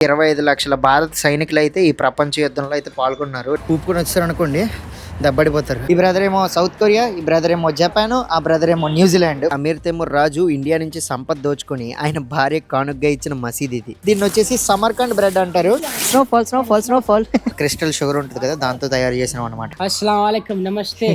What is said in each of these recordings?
25 లక్షల భారత సైనికులు అయితే ఈ ప్రపంచ యుద్ధంలో అయితే పాల్గొన్నారు. ఊపుకొని వచ్చారు అనుకోండి దెబ్బడిపోతారు. ఈ బ్రదర్ ఏమో సౌత్ కొరియా, ఈ బ్రదర్ ఏమో జపాన్, ఆ బ్రదర్ ఏమో న్యూజిలాండ్. అమీర్ తైమూర్ రాజు ఇండియా నుంచి సంపద దోచుకొని ఆయన భార్య కానుగ్గా ఇచ్చిన మసీద్ ఇది. దీన్ని వచ్చేసి సమర్కండ్ బ్రెడ్ అంటారు. స్నోఫాల్ క్రిస్టల్ షుగర్ ఉంటుంది కదా, దాంతో తయారు చేసినాం అనమాట. అస్సలాముఅలైకుం, నమస్తే,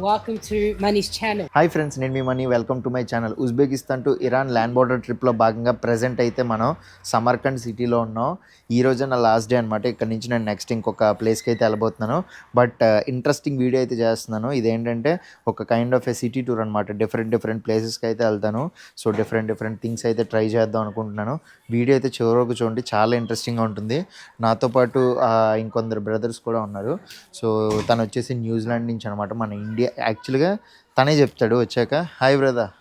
welcome to Mani's channel. Hi friends, నేను మీ Mani. Welcome to my channel. Uzbekistan to Iran land border ట్రిప్లో భాగంగా ప్రెజెంట్ అయితే మనం సమర్కండ్ సిటీలో ఉన్నాం. ఈ రోజు నా లాస్ట్ డే అనమాట. ఇక్కడ నుంచి నేను నెక్స్ట్ ఇంకొక ప్లేస్కి అయితే వెళ్ళబోతున్నాను. బట్ ఇంట్రెస్టింగ్ వీడియో అయితే చేస్తున్నాను. ఇదేంటంటే ఒక kind of A city tour అనమాట. డిఫరెంట్ ప్లేసెస్కి అయితే వెళ్తాను. సో డిఫరెంట్ థింగ్స్ అయితే ట్రై చేద్దాం అనుకుంటున్నాను. వీడియో అయితే చివరకు చూడండి, చాలా ఇంట్రెస్టింగ్గా ఉంటుంది. నాతో పాటు ఇంకొందరు బ్రదర్స్ కూడా ఉన్నారు. సో తను వచ్చేసి న్యూజిలాండ్ నుంచి అనమాట, మన ఇండియా. యాక్చువల్గా తనే చెప్తాడు వచ్చాక. Hi brother.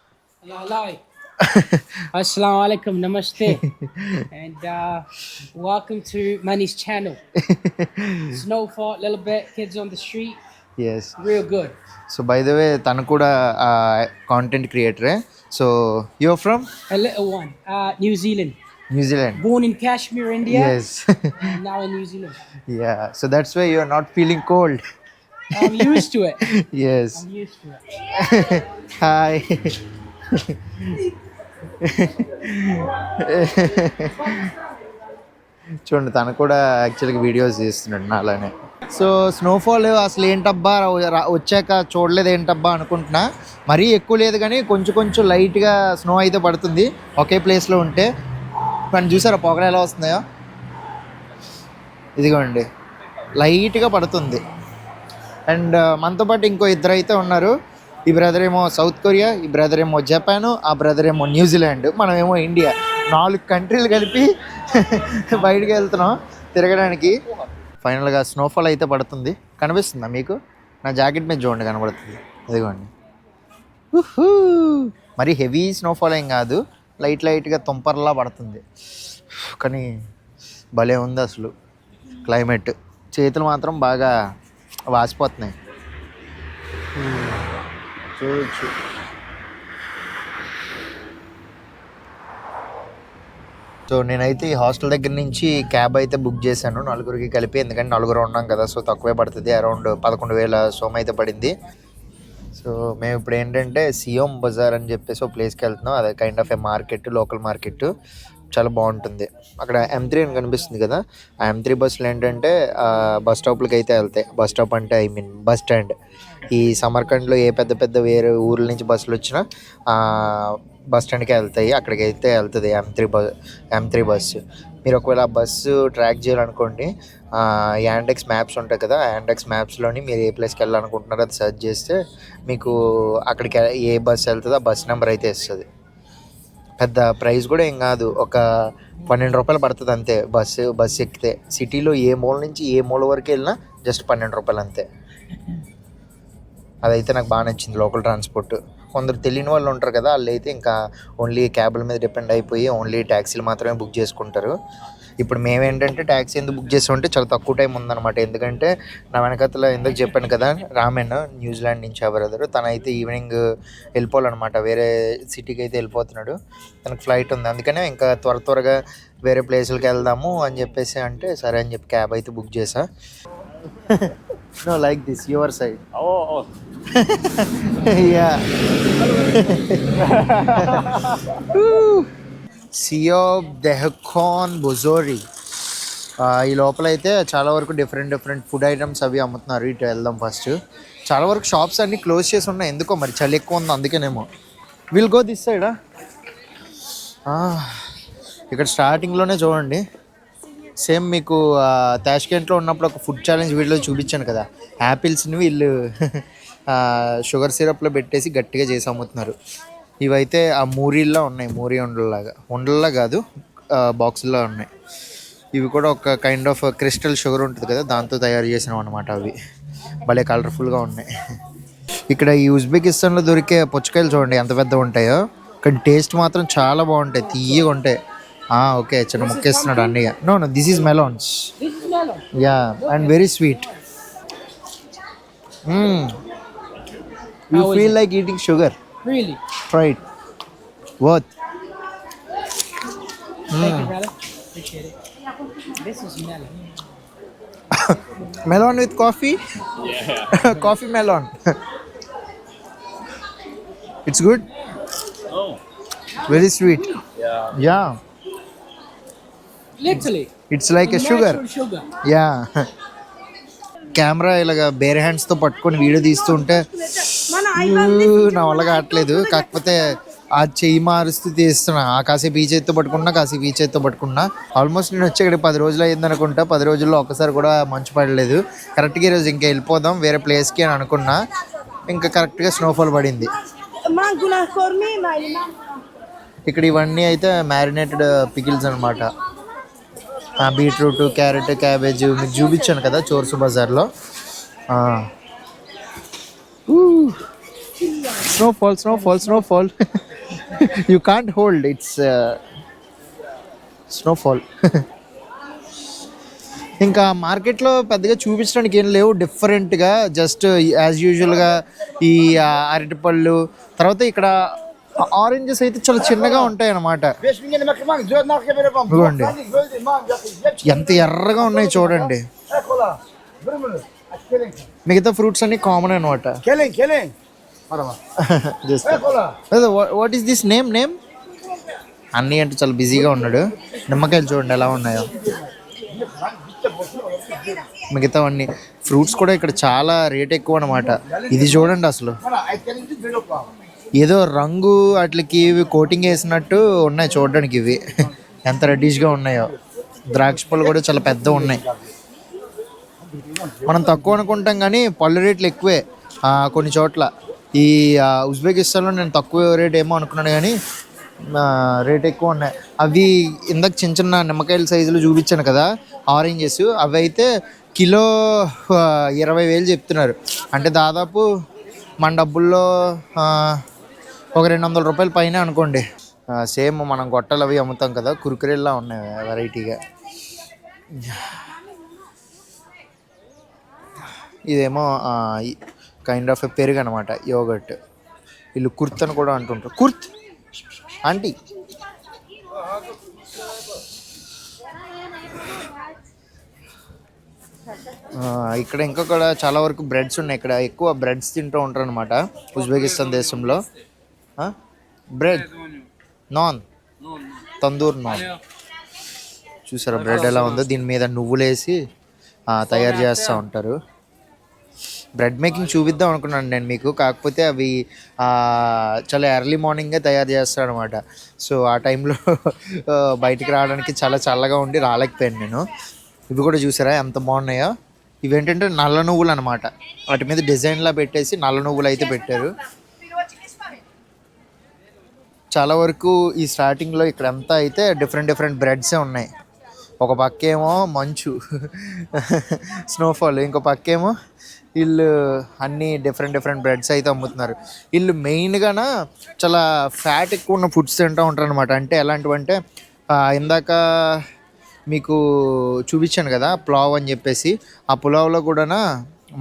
Assalamualaikum, namaste, and welcome to Manny's channel. Snowfall, little bit, kids on the street. Yes. Real good. So by the way, tanu kuda content creator. So you're from? A little one, New Zealand. New Zealand. Born in Kashmir, India. Yes. And now in New Zealand. Yeah. So that's why you're not feeling cold. I'm used to it. Yes. I'm used to it. Hi. చూడండి, తను కూడా యాక్చువల్గా videos చేస్తున్నాడు నా అలానే. So snowfall అసలు ఏంటబ్బా వచ్చాక చూడలేదు ఏంటబ్బా అనుకుంటున్నా. మరీ ఎక్కువ లేదు కానీ కొంచెం లైట్గా స్నో అయితే పడుతుంది ఒకే ప్లేస్లో ఉంటే. కానీ చూసారా పొగలు ఎలా వస్తున్నాయో. ఇదిగోండి లైట్గా పడుతుంది. అండ్ మనతో పాటు ఇంకో ఇద్దరు అయితే ఉన్నారు. ఈ బ్రదర్ ఏమో సౌత్ కొరియా, ఈ బ్రదర్ ఏమో జపాన్, ఆ బ్రదర్ ఏమో న్యూజిలాండ్, మనమేమో ఇండియా. 4 కంట్రీలు కలిపి బయటికి వెళ్తున్నాం తిరగడానికి. ఫైనల్గా స్నోఫాల్ అయితే పడుతుంది. కనిపిస్తుందా మీకు? నా జాకెట్ మీద చూడండి, కనబడుతుంది. ఇదిగోండి. మరి హెవీ స్నోఫాల్ ఏం కాదు, లైట్గా తుంపర్లా పడుతుంది. కానీ భలే ఉంది అసలు క్లైమేట్. చేతులు మాత్రం బాగా వాసిపోతున్నాయి చూడొచ్చు. సో నేనైతే ఈ హాస్టల్ దగ్గర నుంచి క్యాబ్ అయితే బుక్ చేశాను 4గురికి కలిపి. ఎందుకంటే 4గురు ఉన్నాం కదా, సో తక్కువే పడుతుంది. అరౌండ్ 11,000 సోమ అయితే పడింది. సో మేము ఇప్పుడు ఏంటంటే సియోమ్ బజార్ అని చెప్పేసి ఒక ప్లేస్కి వెళ్తున్నాం. అదే kind of A market, local market. చాలా బాగుంటుంది. అక్కడ M3 అని కనిపిస్తుంది కదా, ఆ M3 బస్సులు ఏంటంటే బస్ స్టాప్లకి అయితే వెళ్తాయి. బస్ స్టాప్ అంటే ఐ మీన్ బస్ స్టాండ్. ఈ సమర్కండ్లో ఏ పెద్ద వేరే ఊర్ల నుంచి బస్సులు వచ్చినా బస్ స్టాండ్కే వెళ్తాయి. అక్కడికి అయితే వెళ్తుంది M3 బస్సు. మీరు ఒకవేళ ఆ బస్సు ట్రాక్ చేయాలనుకోండి, యాండెక్స్ మ్యాప్స్ ఉంటాయి కదా, యాండెక్స్ మ్యాప్స్లోని మీరు ఏ ప్లేస్కి వెళ్ళాలనుకుంటున్నారో అది సెర్చ్ చేస్తే మీకు అక్కడికి ఏ బస్సు వెళ్తుందో ఆ బస్ నెంబర్ అయితే ఇస్తుంది. పెద్ద ప్రైస్ కూడా ఏం కాదు, ఒక 12 రూపాయలు పడుతుంది అంతే బస్సు ఎక్కితే. సిటీలో ఏ మూల నుంచి ఏ మూల వరకు వెళ్ళినా జస్ట్ 12 రూపాయలు అంతే. అదైతే నాకు బాగా నచ్చింది, లోకల్ ట్రాన్స్పోర్ట్. కొందరు తెలియని వాళ్ళు ఉంటారు కదా, వాళ్ళు అయితే ఇంకా ఓన్లీ క్యాబ్ల మీద డిపెండ్ అయిపోయి ఓన్లీ ట్యాక్సీలు మాత్రమే బుక్ చేసుకుంటారు. ఇప్పుడు మేమేంటంటే ట్యాక్సీ ఎందుకు బుక్ చేసామంటే చాలా తక్కువ టైం ఉందన్నమాట. ఎందుకంటే నా వెనకతలో ఎందుకు చెప్పాను కదా, రామెన్ న్యూజిలాండ్ నుంచి బ్రదర్, తనైతే ఈవినింగ్ వెళ్ళిపోవాలన్నమాట. వేరే సిటీకి అయితే వెళ్ళిపోతున్నాడు, తనకు ఫ్లైట్ ఉంది. అందుకనే ఇంకా త్వరగా వేరే ప్లేసులకి వెళ్దాము అని చెప్పేసి అంటే సరే అని చెప్పి క్యాబ్ అయితే బుక్ చేసా. No, like this, your side. Oh. Yeah. సియోమ్ దెహ్కాన్ బొజోరీ. ఈ లోపల అయితే చాలా వరకు డిఫరెంట్ ఫుడ్ ఐటమ్స్ అవి అమ్ముతున్నారు. ఇటు వెళ్దాం ఫస్ట్. చాలా వరకు షాప్స్ అన్నీ క్లోజ్ చేసి ఉన్నాయి, ఎందుకో మరి చలి ఎక్కువ ఉంది అందుకేనేమో. విల్ గో దిస్ సైడా. ఇక్కడ స్టార్టింగ్లోనే చూడండి, సేమ్ మీకు తాష్కెంట్లో ఉన్నప్పుడు ఒక ఫుడ్ ఛాలెంజ్ వీడియోలో చూపించాను కదా, యాపిల్స్ని వీళ్ళు షుగర్ సిరప్లో పెట్టేసి గట్టిగా చేసి అమ్ముతున్నారు. ఇవైతే ఆ మూరీల్లో ఉన్నాయి, మూరీ ఉండల్లా కాదు, బాక్సుల్లో ఉన్నాయి. ఇవి కూడా ఒక కైండ్ ఆఫ్ క్రిస్టల్ షుగర్ ఉంటుంది కదా, దాంతో తయారు చేసినాం అనమాట. అవి భలే కలర్ఫుల్గా ఉన్నాయి. ఇక్కడ ఈ ఉజ్బెకిస్తాన్లో దొరికే పుచ్చకాయలు చూడండి ఎంత పెద్దగా ఉంటాయో, కానీ టేస్ట్ మాత్రం చాలా బాగుంటాయి, తీయగా ఉంటాయి. ఓకే, చిన్న ముక్కేస్తున్నాడు అన్నయ్య. No this is melons. Yeah, and very sweet. You feel like eating sugar. Really? Try it. What? Thank you, brother. Appreciate it. This is melon. Melon with coffee? Yeah. Coffee melon. It's good. Oh. Very sweet. Yeah. Yeah. Literally. It's like a sugar. Natural sugar. Yeah camera ఇలాగ bear హ్యాండ్స్తో పట్టుకొని video తీస్తుంటే నా వల్ల కావట్లేదు. కాకపోతే ఆ చెయ్యి మారుస్తూ తీస్తున్నా. ఆ కాసేపు ఈ చేతితో పట్టుకున్నా, కాసేపు ఈ చేతితో పట్టుకున్నా. ఆల్మోస్ట్ నేను వచ్చి ఇక్కడ 10 రోజులు అయింది అనుకుంటా. 10 రోజుల్లో ఒక్కసారి కూడా మంచు పడలేదు. కరెక్ట్గా ఈరోజు ఇంకా వెళ్ళిపోదాం వేరే ప్లేస్కి అని అనుకున్నా. ఇంకా కరెక్ట్గా స్నోఫాల్ పడింది. ఇక్కడ ఇవన్నీ అయితే మ్యారినేటెడ్ పికిల్స్ అనమాట. బీట్రూట్, క్యారెట్, క్యాబేజ్ మీకు చూపించాను కదా చోర్సు బజార్లో. Snowfall snowfall snowfall you can't hold it's snowfall. ఇంకా మార్కెట్లో పెద్దగా చూపించడానికి ఏం లేవు డిఫరెంట్గా. జస్ట్ యాజ్ యూజువల్గా ఈ అరటిపళ్ళు, తర్వాత ఇక్కడ ఆరెంజెస్ అయితే చాలా చిన్నగా ఉంటాయి అన్నమాట. ఇదిగోండి ఎంత ఎర్రగా ఉన్నాయి చూడండి. మిగతా ఫ్రూట్స్ అన్ని కామన్ అనమాట. What is this name? అన్నీ అంటే చాలా బిజీగా ఉన్నాడు. నిమ్మకాయలు చూడండి ఎలా ఉన్నాయో. మిగతావన్నీ ఫ్రూట్స్ కూడా ఇక్కడ చాలా రేట్ ఎక్కువ అనమాట. ఇది చూడండి అసలు ఏదో రంగు వాటికి ఇవి కోటింగ్ వేసినట్టు ఉన్నాయి చూడడానికి. ఇవి ఎంత రెడ్డిష్గా ఉన్నాయో. ద్రాక్ష పళ్ళు కూడా చాలా పెద్ద ఉన్నాయి. మనం తక్కువ అనుకుంటాం కానీ పళ్ళు రేట్లు ఎక్కువే కొన్ని చోట్ల. ఈ ఉజ్బెకిస్తాన్లో నేను తక్కువ రేట్ ఏమో అనుకున్నాను కానీ రేట్ ఎక్కువ ఉన్నాయి. అవి ఇందాక చిన్న చిన్న నిమ్మకాయల సైజులు చూపించాను కదా ఆరెంజెస్, అవి అయితే కిలో 20,000 చెప్తున్నారు. అంటే దాదాపు మన డబ్బుల్లో ఒక 200 రూపాయల పైన అనుకోండి. సేమ్ మనం గొట్టలు అవి అమ్ముతాం కదా, కురుకురేలా ఉన్నాయి వెరైటీగా. ఇదేమో కైండ్ ఆఫ్ పెరుగు అనమాట, యోగట్. వీళ్ళు కుర్త్ అని కూడా అంటుంటారు. కుర్త్ ఆంటీ. ఇక్కడ ఇంకా కూడా చాలా వరకు బ్రెడ్స్ ఉన్నాయి. ఇక్కడ ఎక్కువ బ్రెడ్స్ తింటూ ఉంటారు అనమాట ఉజ్బెకిస్తాన్ దేశంలో. Bread non, Tandur non. చూసారా బ్రెడ్ ఎలా ఉందో? దీని మీద నువ్వులు వేసి తయారు చేస్తూ ఉంటారు. బ్రెడ్ మేకింగ్ చూపిద్దాం అనుకున్నాను నేను మీకు, కాకపోతే అవి చాలా ఎర్లీ మార్నింగే తయారు చేస్తారు అనమాట. సో ఆ టైంలో బయటికి రావడానికి చాలా చల్లగా ఉండి రాలేకపోయాను నేను. ఇవి కూడా చూసారా ఎంత బాగున్నాయో? ఇవేంటంటే నల్ల నువ్వులు అనమాట. వాటి మీద డిజైన్లా పెట్టేసి నల్ల నువ్వులు అయితే పెట్టారు. చాలా వరకు ఈ స్టార్టింగ్లో ఇక్కడ అంతా అయితే డిఫరెంట్ బ్రెడ్సే ఉన్నాయి. ఒక పక్కేమో మంచు స్నోఫాల్, ఇంకో పక్కేమో వీళ్ళు అన్నీ డిఫరెంట్ బ్రెడ్స్ అయితే అమ్ముతున్నారు. వీళ్ళు మెయిన్గాన చాలా ఫ్యాట్ ఎక్కువ ఉన్న ఫుడ్స్ తింటూ ఉంటారు అనమాట. అంటే ఎలాంటివంటే ఇందాక మీకు చూపించాను కదా పులావ్ అని చెప్పేసి, ఆ పులావ్లో కూడా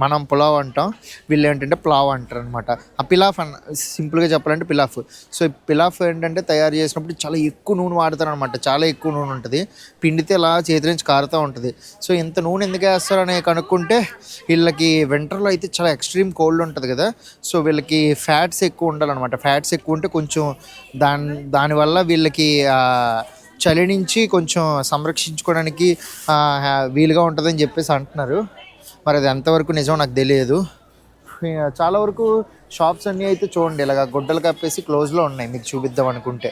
మనం పులావ్ అంటాం, వీళ్ళు ఏంటంటే పులావ్ అంటారు అనమాట. ఆ పిలాఫ్ సింపుల్గా చెప్పాలంటే పిలాఫ్. సో ఈ పిలాఫ్ ఏంటంటే తయారు చేసినప్పుడు చాలా ఎక్కువ నూనె వాడతారు అనమాట. చాలా ఎక్కువ నూనె ఉంటుంది, పిండితే ఇలా చేతి నుంచి కారుతూ ఉంటుంది. సో ఇంత నూనె ఎందుకు వేస్తారని కనుక్కుంటే వీళ్ళకి వింటర్లో అయితే చాలా ఎక్స్ట్రీమ్ కోల్డ్ ఉంటుంది కదా, సో వీళ్ళకి ఫ్యాట్స్ ఎక్కువ ఉండాలన్నమాట. ఫ్యాట్స్ ఎక్కువ ఉంటే కొంచెం దానివల్ల వీళ్ళకి చలి నుంచి కొంచెం సంరక్షించుకోవడానికి వీలుగా ఉంటుందని చెప్పేసి అంటున్నారు. మరి అది ఎంతవరకు నిజం నాకు తెలియదు. చాలా వరకు షాప్స్ అన్నీ అయితే చూడండి ఇలాగ గుడ్డలు కప్పేసి క్లోజ్లో ఉన్నాయి. మీకు చూపిద్దాం అనుకుంటే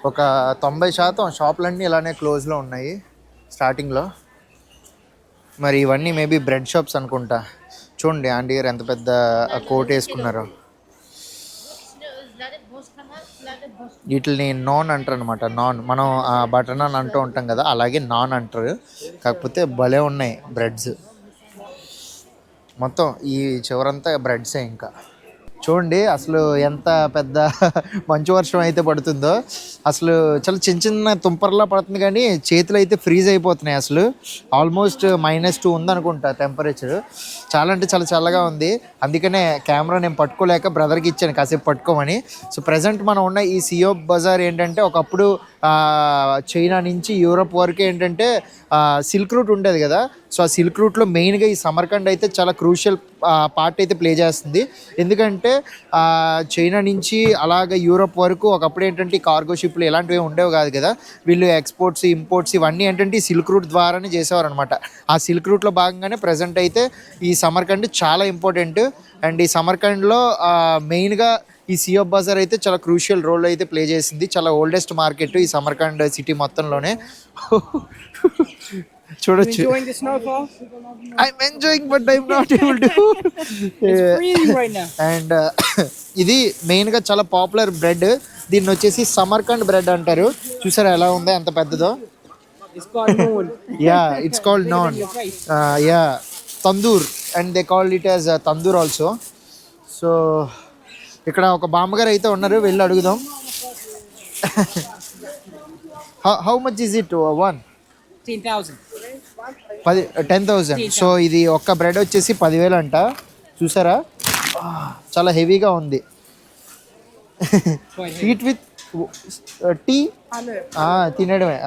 ఒక 90% షాపులన్నీ ఇలానే క్లోజ్లో ఉన్నాయి స్టార్టింగ్లో. మరి ఇవన్నీ మేబీ బ్రెడ్ షాప్స్ అనుకుంటా. చూడండి ఆంటీ గారు ఎంత పెద్ద కోట్ వేసుకున్నారో. వీటిని నాన్ అంటారు అనమాట. నాన్ మనం బటర్ నాన్ అంటూ ఉంటాం కదా, అలాగే నాన్ అంటారు. కాకపోతే భలే ఉన్నాయి బ్రెడ్స్. మొత్తం ఈ చివరంతా బ్రెడ్సే. ఇంకా చూడండి అసలు ఎంత పెద్ద మంచు వర్షం అయితే పడుతుందో. అసలు చాలా చిన్న తుంపర్లా పడుతుంది కానీ చేతులు అయితే ఫ్రీజ్ అయిపోతున్నాయి. అసలు ఆల్మోస్ట్ -2 ఉందనుకుంటా టెంపరేచర్. చాలా అంటే చాలా చల్లగా ఉంది. అందుకనే కెమెరా నేను పట్టుకోలేక బ్రదర్కి ఇచ్చాను కాసేపు పట్టుకోమని. సో ప్రజెంట్ మనం ఉన్న ఈ సియో బజార్ ఏంటంటే ఒకప్పుడు చైనా నుంచి యూరోప్ వరకు ఏంటంటే సిల్క్ రూట్ ఉండేది కదా. సో ఆ సిల్క్ రూట్లో మెయిన్గా ఈ సమర్కండ్ అయితే చాలా క్రూషియల్ పార్ట్ అయితే ప్లే చేస్తుంది. ఎందుకంటే చైనా నుంచి అలాగ యూరోప్ వరకు ఒకప్పుడు ఏంటంటే ఈ కార్గో షిప్లు ఇలాంటివి ఉండేవి కాదు కదా. వీళ్ళు ఎక్స్పోర్ట్స్ ఇంపోర్ట్స్ ఇవన్నీ ఏంటంటే ఈ సిల్క్ రూట్ ద్వారానే చేసేవారు అనమాట. ఆ సిల్క్ రూట్లో భాగంగానే ప్రజెంట్ అయితే ఈ సమర్కండ్ చాలా ఇంపార్టెంట్. అండ్ ఈ సమర్కండ్లో మెయిన్గా ఈ సియోప్ బజార్ అయితే చాలా క్రూషియల్ రోల్ అయితే ప్లే చేసింది. చాలా ఓల్డెస్ట్ మార్కెట్ ఈ సమర్కండ్ సిటీ మొత్తంలోనే. చూడొచ్చు. Enjoying the snowfall? I'm enjoying but I'm not able to. It's freezing right now. And ఇది మెయిన్గా చాలా పాపులర్ బ్రెడ్. దీన్ని వచ్చేసి సమర్కండ్ బ్రెడ్ అంటారు. చూసారా ఎలా ఉందో ఎంత పెద్దదో. It's called noon. Yeah it's called non. Yeah Tandur and they called it as Tandur also. So ఇక్కడ ఒక బామ్మగారు అయితే ఉన్నారు, వెళ్ళి అడుగుదాం. How much is it one? 10,000. 10,000. So ఇది ఒక్క బ్రెడ్ వచ్చేసి 10,000 అంట. చూసారా చాలా హెవీగా ఉంది. స్వీట్ విత్ టీ తినడమే.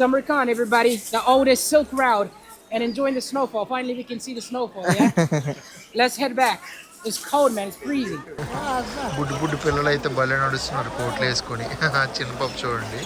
Samarkand, everybody, the oldest Silk Route, and enjoying the snowfall. Finally, we can see the snowfall. Yeah. Let's head back. It's cold, man. It's freezing. బుడ్డు పిల్లలు అయితే భలే నడుస్తున్నారు కోట్లు వేసుకొని. చిన్న పాప చూడండి.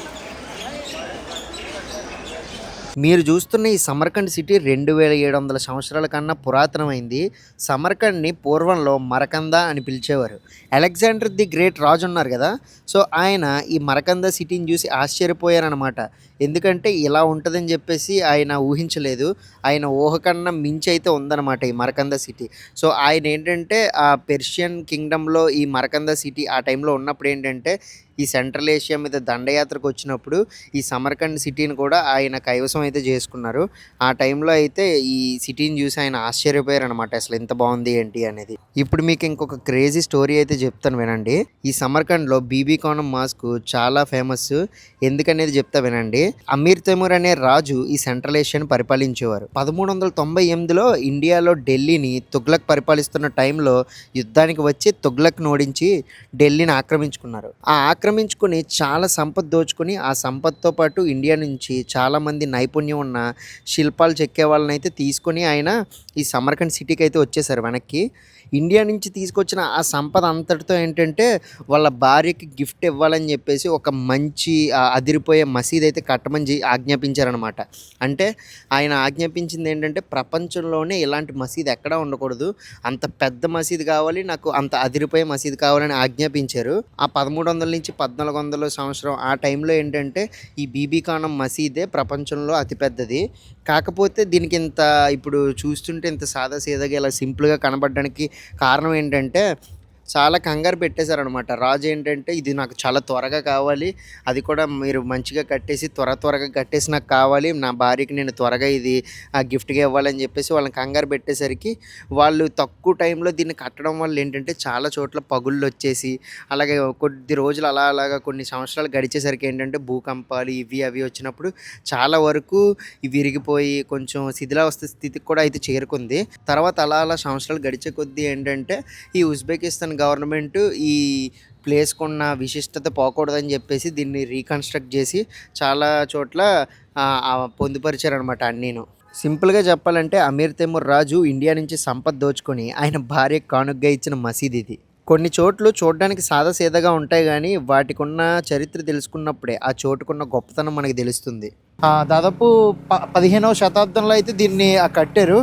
మీరు చూస్తున్న ఈ సమర్కండ్ సిటీ 2700 సంవత్సరాల కన్నా పురాతనమైంది. సమర్కండ్ని పూర్వంలో మరకంద అని పిలిచేవారు. అలెగ్జాండర్ ది గ్రేట్ రాజు ఉన్నారు కదా, సో ఆయన ఈ మరకంద సిటీని చూసి ఆశ్చర్యపోయారనమాట. ఎందుకంటే ఇలా ఉంటుందని చెప్పేసి ఆయన ఊహించలేదు. ఆయన ఊహ కన్నా మించి అయితే ఉందన్నమాట ఈ మరకంద సిటీ. సో ఆయన ఏంటంటే ఆ పెర్షియన్ కింగ్డమ్లో ఈ మరకంద సిటీ ఆ టైంలో ఉన్నప్పుడు ఏంటంటే ఈ సెంట్రల్ ఏషియా మీద దండయాత్రకు వచ్చినప్పుడు ఈ సమర్కండ్ సిటీని కూడా ఆయన కైవసం అయితే చేసుకున్నారు. ఆ టైంలో అయితే ఈ సిటీని చూసి ఆయన ఆశ్చర్యపోయారు అనమాట, అసలు ఎంత బాగుంది ఏంటి అనేది. ఇప్పుడు మీకు ఇంకొక క్రేజీ స్టోరీ అయితే చెప్తాను వినండి. ఈ సమర్కండ్లో బీబీ కానం మాస్క్ చాలా ఫేమస్. ఎందుకనేది చెప్తా వినండి. అమీర్ తైమూర్ అనే రాజు ఈ సెంట్రల్ ఏషియాను పరిపాలించేవారు. 1398లో ఇండియాలో ఢిల్లీని తుగ్లక్ పరిపాలిస్తున్న టైంలో యుద్ధానికి వచ్చి తుగ్లక్ ఓడించి ఢిల్లీని ఆక్రమించుకున్నారు. ఆక్రమించుకొని చాలా సంపద దోచుకొని ఆ సంపదతో పాటు ఇండియా నుంచి చాలామంది నైపుణ్యం ఉన్న శిల్పాలు చెక్కే వాళ్ళని అయితే తీసుకొని ఆయన ఈ సమర్కండ్ సిటీకి అయితే వచ్చేసారు వెనక్కి. ఇండియా నుంచి తీసుకొచ్చిన ఆ సంపద అంతటితో ఏంటంటే వాళ్ళ భార్యకి గిఫ్ట్ ఇవ్వాలని చెప్పేసి ఒక మంచి అదిరిపోయే మసీద్ అయితే కట్టమని ఆజ్ఞాపించారనమాట. అంటే ఆయన ఆజ్ఞాపించింది ఏంటంటే ప్రపంచంలోనే ఇలాంటి మసీద్ ఎక్కడా ఉండకూడదు, అంత పెద్ద మసీద్ కావాలి, నాకు అంత అదిరిపోయే మసీద్ కావాలని ఆజ్ఞాపించారు. ఆ 1300 నుంచి 1400 సంవత్సరం ఆ టైంలో ఏంటంటే ఈ బీబీ ఖానం మసీదే ప్రపంచంలో అతిపెద్దది. కాకపోతే దీనికి ఇంత ఇప్పుడు చూస్తుంటే ఇంత సాదా సీదాగా ఇలా సింపుల్గా కనబడడానికి కారణం ఏంటంటే చాలా కంగారు పెట్టేశారనమాట. రాజు ఏంటంటే ఇది నాకు చాలా త్వరగా కావాలి, అది కూడా మీరు మంచిగా కట్టేసి త్వరగా కట్టేసి నాకు కావాలి, నా భార్యకి నేను త్వరగా ఇది గిఫ్ట్గా ఇవ్వాలని చెప్పేసి వాళ్ళని కంగారు పెట్టేసరికి వాళ్ళు తక్కువ టైంలో దీన్ని కట్టడం వల్ల ఏంటంటే చాలా చోట్ల పగుళ్ళు వచ్చేసి అలాగే కొద్ది రోజులు అలాగా కొన్ని సంవత్సరాలు గడిచేసరికి ఏంటంటే భూకంపాలు ఇవి అవి వచ్చినప్పుడు చాలా వరకు ఇవి విరిగిపోయి కొంచెం శిథిలావస్థ స్థితికి కూడా అయితే చేరుకుంది. తర్వాత అలా సంవత్సరాలు గడిచే కొద్దీ ఏంటంటే ఈ ఉజ్బెకిస్తాన్ గవర్నమెంట్ ఈ ప్లేస్కు ఉన్న విశిష్టత పోకూడదని చెప్పేసి దీన్ని రీకన్స్ట్రక్ట్ చేసి చాలా చోట్ల పొందుపరిచారనమాట అన్నీను. సింపుల్గా చెప్పాలంటే అమీర్ తైమూర్ రాజు ఇండియా నుంచి సంపద దోచుకొని ఆయన భార్య కానుగ్గా ఇచ్చిన మసీద్ ఇది. కొన్ని చోట్లు చూడడానికి సాదా సీదాగా ఉంటాయి కానీ వాటికి ఉన్న చరిత్ర తెలుసుకున్నప్పుడే ఆ చోటుకున్న గొప్పతనం మనకి తెలుస్తుంది. దాదాపు 15వ శతాబ్దంలో అయితే దీన్ని కట్టారు.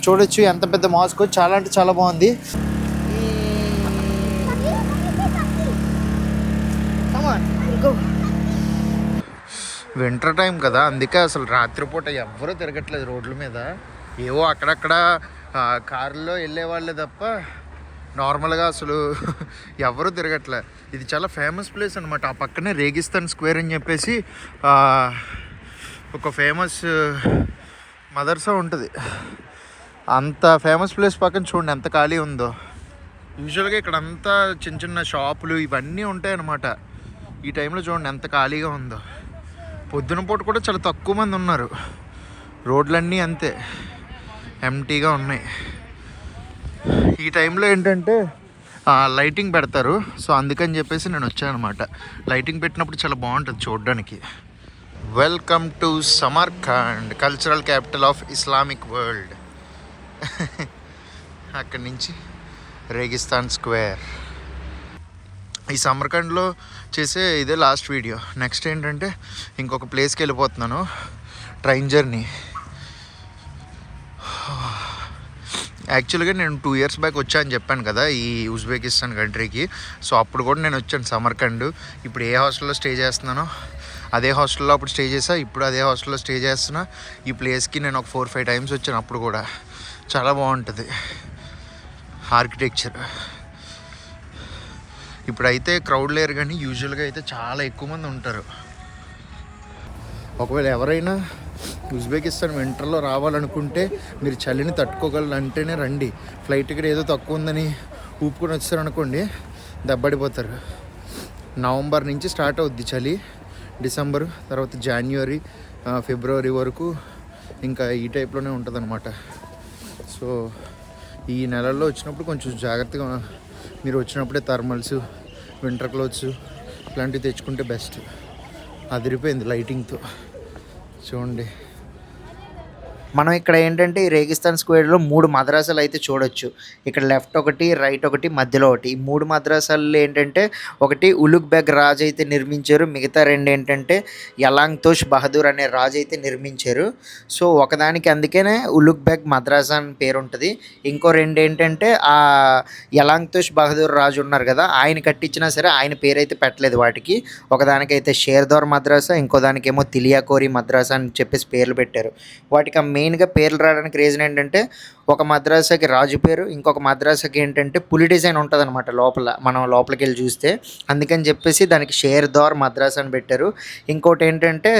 చూడొచ్చు ఎంత పెద్ద మాస్క్, చాలా అంటే చాలా బాగుంది. వింటర్ టైం కదా, అందుకే అసలు రాత్రిపూట ఎవ్వరూ తిరగట్లేదు రోడ్ల మీద. ఏవో అక్కడక్కడ కారులో వెళ్ళే వాళ్ళే తప్ప నార్మల్గా అసలు ఎవరూ తిరగట్లే. ఇది చాలా ఫేమస్ ప్లేస్ అనమాట. ఆ పక్కనే రేగిస్తాన్ స్క్వేర్ అని చెప్పేసి ఒక ఫేమస్ మదర్సా ఉంటుంది. అంత ఫేమస్ ప్లేస్ పక్కన చూడండి ఎంత ఖాళీ ఉందో. యూజువల్గా ఇక్కడ అంతా చిన్న చిన్న షాపులు ఇవన్నీ ఉంటాయన్నమాట. ఈ టైంలో చూడండి ఎంత ఖాళీగా ఉందో. పొద్దున పూట కూడా చాలా తక్కువ మంది ఉన్నారు. రోడ్లన్నీ అంతే ఎంటీగా ఉన్నాయి. ఈ టైంలో ఏంటంటే లైటింగ్ పెడతారు. సో అందుకని చెప్పేసి నేను వచ్చాను అనమాట. లైటింగ్ పెట్టినప్పుడు చాలా బాగుంటుంది చూడడానికి. Welcome to Samarkand, cultural capital of Islamic world. అక్కడి నుంచి రేగిస్తాన్ స్క్వేర్. ఈ సమర్కండ్లో చేసే ఇదే లాస్ట్ వీడియో. నెక్స్ట్ ఏంటంటే ఇంకొక ప్లేస్కి వెళ్ళిపోతున్నాను, ట్రైన్ జర్నీ. యాక్చువల్గా నేను 2 years బ్యాక్ వచ్చాను చెప్పాను కదా ఈ ఉజ్బెకిస్తాన్ కంట్రీకి. సో అప్పుడు కూడా నేను వచ్చాను సమర్కండ్. ఇప్పుడు ఏ హాస్టల్లో స్టే చేస్తున్నానో అదే హాస్టల్లో అప్పుడు స్టే చేసా, ఇప్పుడు అదే హాస్టల్లో స్టే చేస్తున్నా. ఈ ప్లేస్కి నేను ఒక 4-5 times వచ్చాను. అప్పుడు కూడా చాలా బాగుంటుంది ఆర్కిటెక్చర్. ఇప్పుడైతే క్రౌడ్ లేరు, కానీ యూజువల్గా అయితే చాలా ఎక్కువ మంది ఉంటారు. ఒకవేళ ఎవరైనా ఉజ్బెకిస్తాన్ వింటర్లో రావాలనుకుంటే మీరు చలిని తట్టుకోగలంటేనే రండి. ఫ్లైట్ టికెట్ ఏదో తక్కువ ఉందని ఊపుకొని వచ్చారనుకోండి దెబ్బడిపోతారు. నవంబర్ నుంచి స్టార్ట్ అవుద్ది చలి, డిసెంబర్ తర్వాత జనవరి ఫిబ్రవరి వరకు ఇంకా ఈ టైప్లోనే ఉంటుంది అనమాట. సో ఈ నెలల్లో వచ్చినప్పుడు కొంచెం జాగ్రత్తగా మీరు వచ్చినప్పుడే థర్మల్స్, వింటర్ క్లోత్స్ ఇలాంటివి తెచ్చుకుంటే బెస్ట్. అదిరిపోయింది లైటింగ్తో చూడండి. మనం ఇక్కడ ఏంటంటే ఈ రేగిస్తాన్ స్క్వేర్లో 3 మద్రాసాలు అయితే చూడొచ్చు. ఇక్కడ లెఫ్ట్ ఒకటి, రైట్ ఒకటి, మధ్యలో ఒకటి. ఈ 3 మద్రాసాలు ఏంటంటే ఒకటి ఉలుగ్ బెగ్ రాజు అయితే నిర్మించారు, మిగతా 2 ఏంటంటే యలాంగ్తోష్ బహదూర్ అనే రాజు అయితే నిర్మించారు. సో ఒకదానికి అందుకనే ఉలుగ్ బెగ్ మద్రాసా అని పేరు ఉంటుంది. ఇంకో 2 ఏంటంటే ఆ యలాంగ్తోష్ బహదూర్ రాజు ఉన్నారు కదా, ఆయన కట్టించినా సరే ఆయన పేరు అయితే పెట్టలేదు వాటికి. ఒకదానికైతే షేర్దోర్ మద్రాసా, ఇంకో దానికేమో తిలియాకోరి మద్రాసా అని చెప్పేసి పేర్లు పెట్టారు. వాటికి మెయిన్గా పేర్లు రావడానికి రీజన్ ఏంటంటే ఒక మద్రాసాకి రాజు పేరు, ఇంకొక మద్రాసాకి ఏంటంటే పులి డిజైన్ ఉంటుంది అనమాట లోపల, మనం లోపలికి వెళ్ళి చూస్తే. అందుకని చెప్పేసి దానికి షేర్దోర్ మద్రాసా అని పెట్టారు. ఇంకోటి ఏంటంటే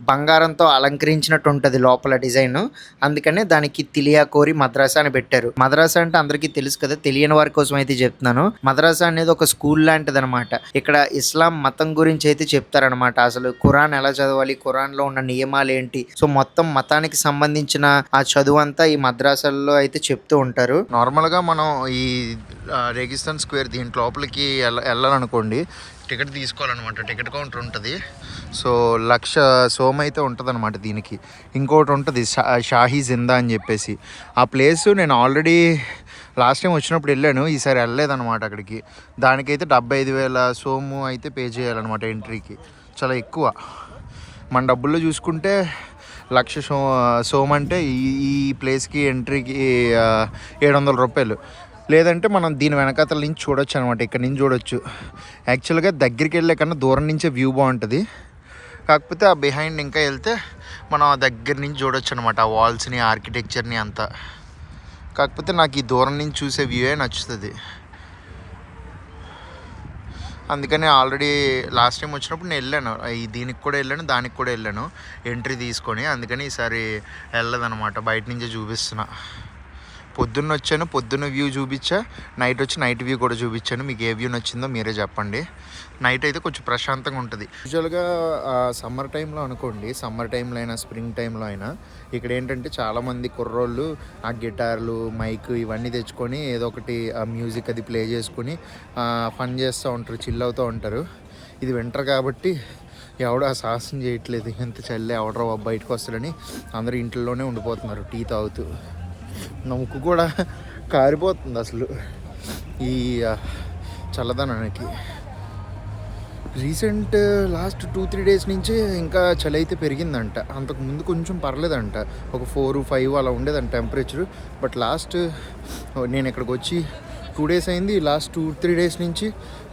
బంగారంతో అలంకరించినట్టు ఉంటుంది లోపల డిజైన్, అందుకనే దానికి తిలియాకోరి మద్రాసా అని పెట్టారు. మద్రాసా అంటే అందరికీ తెలుసు కదా, తెలియని వారి కోసం అయితే చెప్తున్నాను. మద్రాసా అనేది ఒక స్కూల్ లాంటిది అనమాట. ఇక్కడ ఇస్లాం మతం గురించి అయితే చెప్తారనమాట. అసలు ఖురాన్ ఎలా చదవాలి, ఖురాన్లో ఉన్న నియమాలు ఏంటి, సో మొత్తం మతానికి సంబంధించిన ఆ చదువు అంతా ఈ మద్రాసాల్లో అయితే చెప్తూ ఉంటారు. నార్మల్గా మనం ఈ రేగిస్తాన్ స్క్వేర్ దీంట్ లోపలికి వెళ్ళాలనుకోండి టికెట్ తీసుకోవాలన్నమాట. టికెట్ కౌంటర్ ఉంటుంది. సో 1,00,000 సోమ్ అయితే ఉంటుంది అనమాట దీనికి. ఇంకోటి ఉంటుంది షాహీ జిందా అని చెప్పేసి. ఆ ప్లేస్ నేను ఆల్రెడీ లాస్ట్ టైం వచ్చినప్పుడు వెళ్ళాను, ఈసారి వెళ్ళలేదన్నమాట అక్కడికి. దానికైతే 75,000 సోము అయితే పే చేయాలన్నమాట ఎంట్రీకి. చాలా ఎక్కువ. మన డబ్బుల్లో చూసుకుంటే 1,00,000 సోమ్ అంటే ఈ ప్లేస్కి ఎంట్రీకి 700 రూపాయలు. లేదంటే మనం దీని వెనకాతల నుంచి చూడొచ్చు అనమాట. ఇక్కడ నుంచి చూడొచ్చు. యాక్చువల్గా దగ్గరికి వెళ్ళే కన్నా దూరం నుంచే వ్యూ బాగుంటుంది. కాకపోతే ఆ బిహైండ్ ఇంకా వెళ్తే మనం ఆ దగ్గర నుంచి చూడొచ్చు అనమాట, ఆ వాల్స్ని, ఆర్కిటెక్చర్ని అంతా. కాకపోతే నాకు ఈ దూరం నుంచి చూసే వ్యూయే నచ్చుతుంది. అందుకని ఆల్రెడీ లాస్ట్ టైం వచ్చినప్పుడు నేను వెళ్ళాను, దీనికి కూడా వెళ్ళాను, దానికి కూడా వెళ్ళాను ఎంట్రీ తీసుకొని. అందుకని ఈసారి వెళ్ళదనమాట, బయట నుంచే చూపిస్తున్నా. పొద్దున్న వచ్చాను, పొద్దున్న వ్యూ చూపించా, నైట్ వచ్చి నైట్ వ్యూ కూడా చూపించాను. మీకు ఏ వ్యూ నచ్చిందో మీరే చెప్పండి. నైట్ అయితే కొంచెం ప్రశాంతంగా ఉంటుంది. యూజువల్గా సమ్మర్ టైంలో అనుకోండి, సమ్మర్ టైంలో అయినా స్ప్రింగ్ టైంలో అయినా ఇక్కడ ఏంటంటే చాలామంది కుర్రోళ్ళు ఆ గిటార్లు, మైక్ ఇవన్నీ తెచ్చుకొని ఏదో ఒకటి ఆ మ్యూజిక్ అది ప్లే చేసుకుని ఫన్ చేస్తూ ఉంటారు, చిల్ అవుతూ ఉంటారు. ఇది వింటర్ కాబట్టి ఎవడో ఆ సాహసం చేయట్లేదు. ఎంత చల్లే ఎవడో బయటకు వస్తాడని అందరూ ఇంట్లోనే ఉండిపోతున్నారు టీ తాగుతూ. నముకు కూడా కారిపోతుంది అసలు ఈ చల్లదనానికి. రీసెంట్ లాస్ట్ 2-3 days నుంచి ఇంకా చలి అయితే పెరిగిందంట. అంతకుముందు కొంచెం పర్లేదంట, ఒక 4-5 అలా ఉండేదంట టెంపరేచర్. బట్ లాస్ట్ నేను ఇక్కడికి వచ్చి 2 days అయింది. లాస్ట్ 2-3 days నుంచి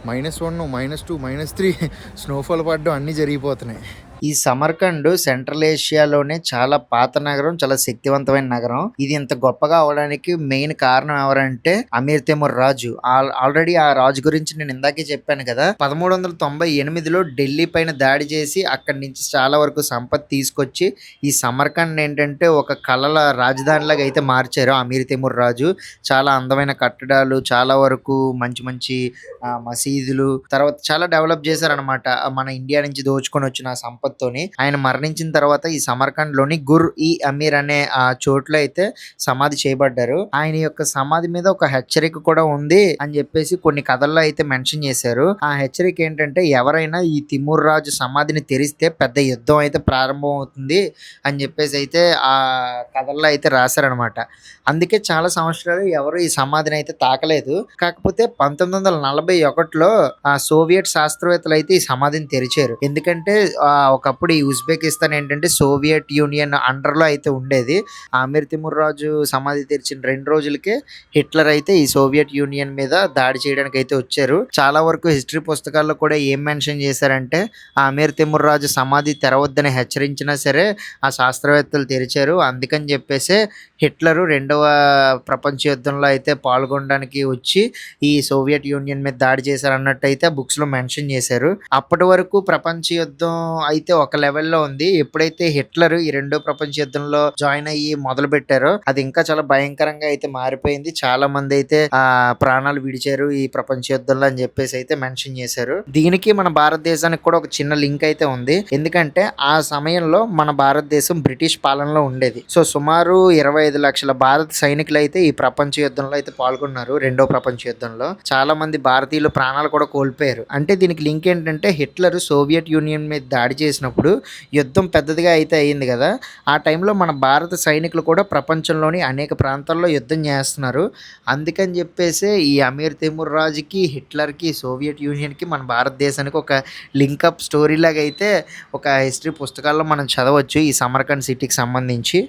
-1, -2, -3 స్నోఫాల్ పడడం అన్నీ జరిగిపోతున్నాయి. ఈ సమర్కండ్ సెంట్రల్ ఏషియాలోనే చాలా పాత నగరం, చాలా శక్తివంతమైన నగరం. ఇది ఇంత గొప్పగా అవడానికి మెయిన్ కారణం ఎవరంటే అమీర్ తైమూర్ రాజు. ఆల్రెడీ ఆ రాజు గురించి నేను ఇందాకే చెప్పాను కదా. 1398లో ఢిల్లీ పైన దాడి చేసి అక్కడి నుంచి చాలా వరకు సంపత్తి తీసుకొచ్చి ఈ సమర్కండ్ ఏంటంటే ఒక కళల రాజధానిలాగా అయితే మార్చారు అమీర్ తైమూర్ రాజు. చాలా అందమైన కట్టడాలు, చాలా వరకు మంచి మంచి మసీదులు, తర్వాత చాలా డెవలప్ చేశారనమాట. మన ఇండియా నుంచి దోచుకొని వచ్చిన సంపత్తి తోని. ఆయన మరణించిన తర్వాత ఈ సమర్కండ్ లోని గుర్ ఈ అమీర్ అనే ఆ చోట్లో అయితే సమాధి చేయబడ్డారు. ఆయన యొక్క సమాధి మీద ఒక హెచ్చరిక కూడా ఉంది అని చెప్పేసి కొన్ని కథల్లో అయితే మెన్షన్ చేశారు. ఆ హెచ్చరిక ఏంటంటే ఎవరైనా ఈ తిమూర్ రాజు సమాధిని తెరిస్తే పెద్ద యుద్ధం అయితే ప్రారంభం అవుతుంది అని చెప్పేసి అయితే ఆ కథల్లో అయితే రాశారనమాట. అందుకే చాలా సంవత్సరాలు ఎవరు ఈ సమాధిని అయితే తాకలేదు. కాకపోతే 1941లో ఆ సోవియట్ శాస్త్రవేత్తలు అయితే ఈ సమాధిని తెరిచారు. ఎందుకంటే ఒకప్పుడు ఈ ఉజ్బెకిస్తాన్ ఏంటంటే సోవియట్ యూనియన్ అండర్ లో అయితే ఉండేది. ఆ అమీర్ తిమూర్ రాజు సమాధి తెరిచిన 2 రోజులకే హిట్లర్ అయితే ఈ సోవియట్ యూనియన్ మీద దాడి చేయడానికి అయితే వచ్చారు. చాలా వరకు హిస్టరీ పుస్తకాల్లో కూడా ఏం మెన్షన్ చేశారంటే ఆ అమీర్ తిమూర్ రాజు సమాధి తెరవద్దని హెచ్చరించినా సరే ఆ శాస్త్రవేత్తలు తెరిచారు. అందుకని చెప్పేసి హిట్లరు 2వ ప్రపంచ యుద్ధంలో అయితే పాల్గొనడానికి వచ్చి ఈ సోవియట్ యూనియన్ మీద దాడి చేశారు అన్నట్టు అయితే బుక్స్ లో మెన్షన్ చేశారు. అప్పటి వరకు ప్రపంచ యుద్ధం అయితే ఒక లెవెల్లో ఉంది. ఎప్పుడైతే హిట్లర్ ఈ 2వ ప్రపంచ యుద్ధంలో జాయిన్ అయ్యి మొదలు పెట్టారో అది ఇంకా చాలా భయంకరంగా అయితే మారిపోయింది. చాలా మంది అయితే ప్రాణాలు విడిచారు ఈ ప్రపంచ యుద్ధంలో అని చెప్పేసి అయితే మెన్షన్ చేశారు. దీనికి మన భారతదేశానికి కూడా ఒక చిన్న లింక్ అయితే ఉంది. ఎందుకంటే ఆ సమయంలో మన భారతదేశం బ్రిటిష్ పాలనలో ఉండేది. సో సుమారు 25 లక్షల భారత సైనికులు అయితే ఈ ప్రపంచ యుద్ధంలో అయితే పాల్గొన్నారు. 2వ ప్రపంచ యుద్ధంలో చాలా మంది భారతీయులు ప్రాణాలు కూడా కోల్పోయారు. అంటే దీనికి లింక్ ఏంటంటే హిట్లర్ సోవియట్ యూనియన్ మీద దాడి చేసినప్పుడు యుద్ధం పెద్దదిగా అయితే అయ్యింది కదా. ఆ టైంలో మన భారత సైనికులు కూడా ప్రపంచంలోని అనేక ప్రాంతాల్లో యుద్ధం చేస్తున్నారు. అందుకని చెప్పేసి ఈ అమీర్ తిమూర్ రాజుకి హిట్లర్కి సోవియట్ యూనియన్కి మన భారతదేశానికి ఒక లింకప్ స్టోరీ లాగా అయితే ఒక హిస్టరీ పుస్తకాల్లో మనం చదవచ్చు ఈ సమర్కండ్ సిటీకి సంబంధించి.